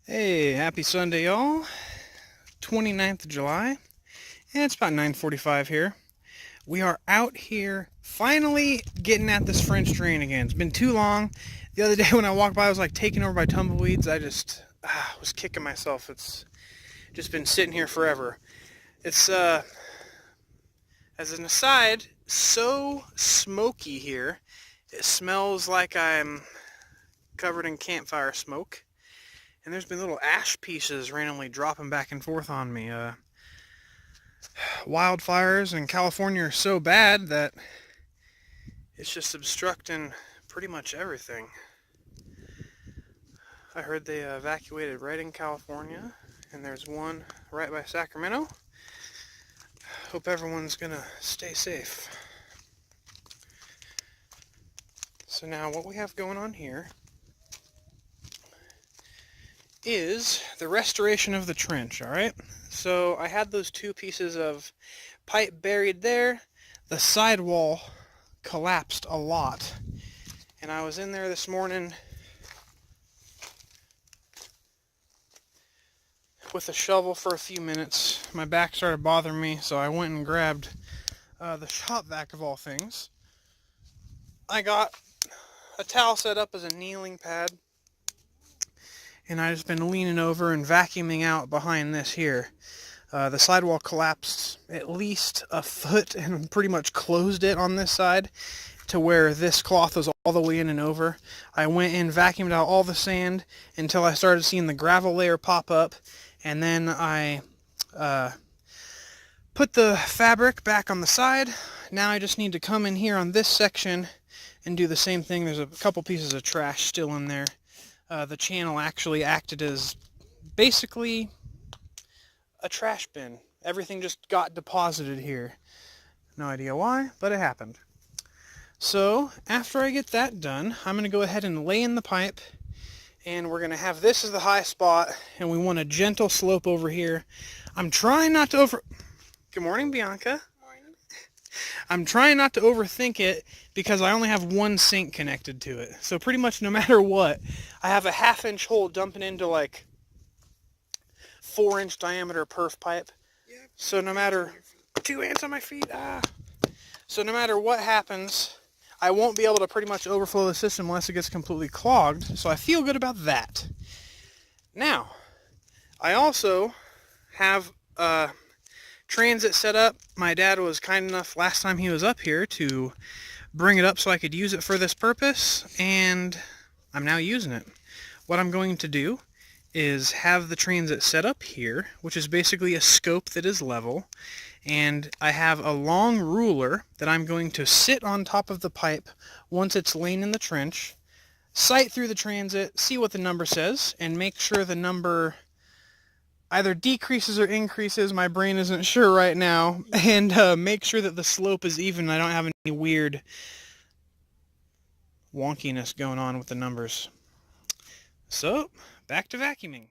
Hey, happy Sunday, y'all. 29th of July, and it's about 9:45 here. We are out here finally getting at this French drain again. It's been too long. The other day when I walked by, I was like taken over by tumbleweeds. I just was kicking myself. It's just been sitting here forever. It's, as an aside, so smoky here. It smells like I'm covered in campfire smoke. And there's been little ash pieces randomly dropping back and forth on me. Wildfires in California are so bad that it's just obstructing pretty much everything. I heard they evacuated right in California, and there's one right by Sacramento. Hope everyone's gonna stay safe. So now what we have going on here is the restoration of the trench, alright? So I had those two pieces of pipe buried there. The sidewall collapsed a lot. And I was in there this morning with a shovel for a few minutes. My back started bothering me, so I went and grabbed the shop vac of all things. I got a towel set up as a kneeling pad, and I've just been leaning over and vacuuming out behind this here. The sidewall collapsed at least a foot and pretty much closed it on this side to where this cloth was all the way in and over. I went and vacuumed out all the sand until I started seeing the gravel layer pop up, and then I put the fabric back on the side. Now I just need to come in here on this section and do the same thing. There's a couple pieces of trash still in there. The channel actually acted as basically a trash bin. Everything just got deposited here. No idea why, but it happened. So after I get that done, I'm going to go ahead and lay in the pipe, and we're going to have this as the high spot, and we want a gentle slope over here. I'm trying not to Good morning, Bianca. I'm trying not to overthink it because I only have one sink connected to it. So pretty much no matter what, I have a 1/2-inch hole dumping into like 4-inch diameter perf pipe. So no matter 2 ants on my feet, So no matter what happens, I won't be able to pretty much overflow the system unless it gets completely clogged. So I feel good about that. Now, I also have transit set up. My dad was kind enough last time he was up here to bring it up so I could use it for this purpose, and I'm now using it. What I'm going to do is have the transit set up here, which is basically a scope that is level, and I have a long ruler that I'm going to sit on top of the pipe once it's laying in the trench, sight through the transit, see what the number says, and make sure the number either decreases or increases, my brain isn't sure right now, and make sure that the slope is even. I don't have any weird wonkiness going on with the numbers. So, back to vacuuming.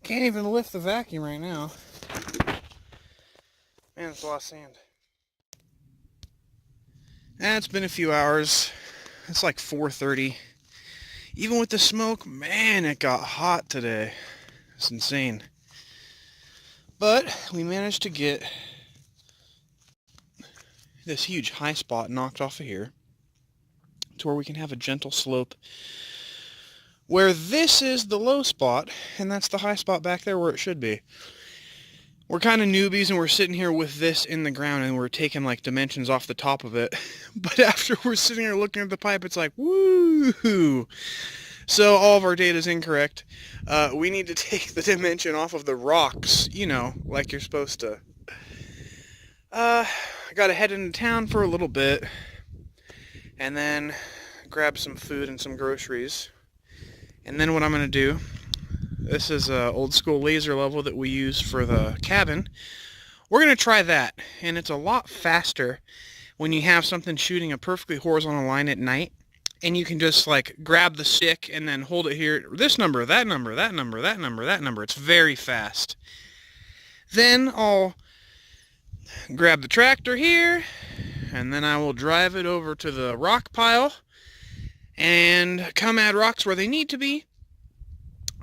Can't even lift the vacuum right now. Man, it's a lot of sand. It's been a few hours. It's like 4:30. Even with the smoke, man, it got hot today. It's insane. But we managed to get this huge high spot knocked off of here to where we can have a gentle slope where this is the low spot and that's the high spot back there where it should be. We're kind of newbies and we're sitting here with this in the ground and we're taking like dimensions off the top of it. But after we're sitting here looking at the pipe, it's like, woo! So all of our data is incorrect. We need to take the dimension off of the rocks, you know, like you're supposed to. I gotta head into town for a little bit and then grab some food and some groceries. And then what I'm gonna do, this is an old school laser level that we use for the cabin. We're gonna try that, and it's a lot faster when you have something shooting a perfectly horizontal line at night, and you can just like grab the stick and then hold it here. This number, that number, that number, that number, that number. It's very fast. Then I'll grab the tractor here, and then I will drive it over to the rock pile and come add rocks where they need to be.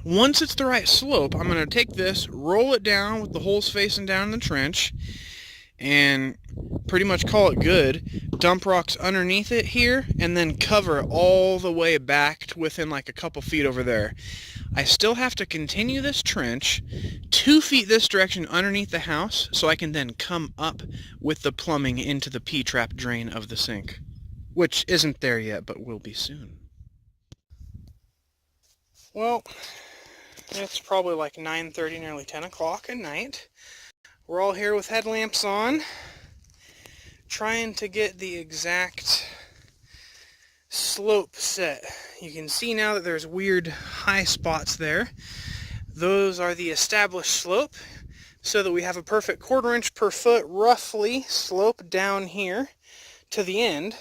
Once it's the right slope, I'm going to take this, roll it down with the holes facing down in the trench, and pretty much call it good. Dump rocks underneath it here, and then cover it all the way back to within like a couple feet over there. I still have to continue this trench 2 feet this direction underneath the house, so I can then come up with the plumbing into the P-trap drain of the sink, which isn't there yet, but will be soon. Well, it's probably like 9:30, nearly 10 o'clock at night. We're all here with headlamps on, trying to get the exact slope set. You can see now that there's weird high spots there. Those are the established slope, so that we have a perfect 1/4 inch per foot roughly slope down here to the end.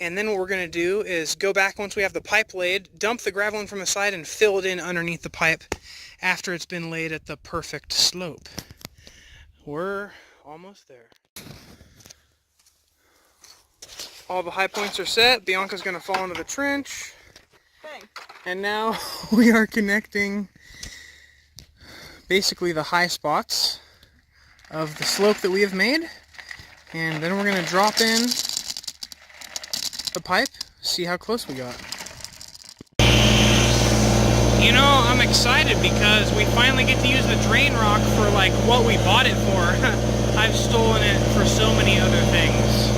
And then what we're going to do is go back once we have the pipe laid, dump the gravel in from the side, and fill it in underneath the pipe after it's been laid at the perfect slope. We're almost there. All the high points are set. Bianca's going to fall into the trench. Thanks. And now we are connecting basically the high spots of the slope that we have made. And then we're going to drop in the pipe, see how close we got. You know, I'm excited because we finally get to use the drain rock for like what we bought it for. I've stolen it for so many other things.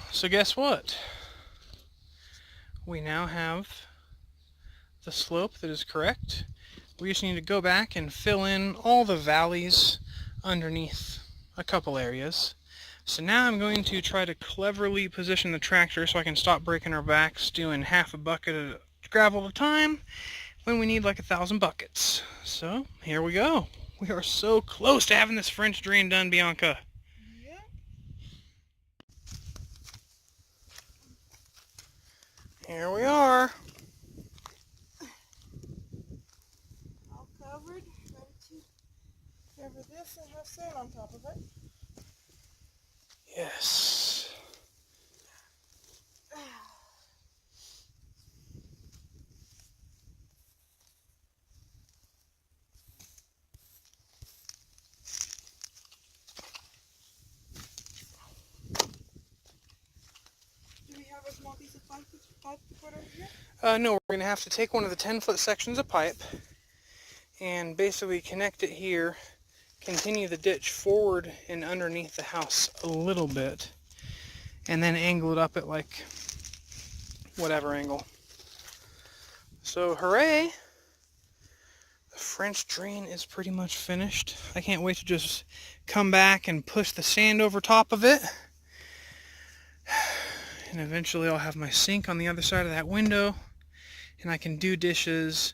So guess what? We now have the slope that is correct. We just need to go back and fill in all the valleys underneath a couple areas. So now I'm going to try to cleverly position the tractor so I can stop breaking our backs doing half a bucket of gravel at a time when we need like 1,000 buckets. So here we go. We are so close to having this French drain done, Bianca. Here we are. All covered, ready to cover this and have sand on top of it. Yes. No, we're going to have to take one of the 10-foot sections of pipe and basically connect it here, continue the ditch forward and underneath the house a little bit, and then angle it up at like whatever angle. So hooray! The French drain is pretty much finished. I can't wait to just come back and push the sand over top of it. And eventually I'll have my sink on the other side of that window, and I can do dishes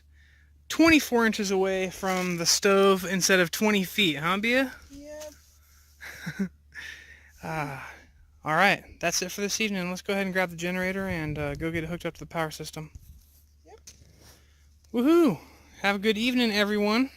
24 inches away from the stove instead of 20 feet, huh, Bia? Yep. Alright, that's it for this evening. Let's go ahead and grab the generator and go get it hooked up to the power system. Yep. Woohoo! Have a good evening, everyone.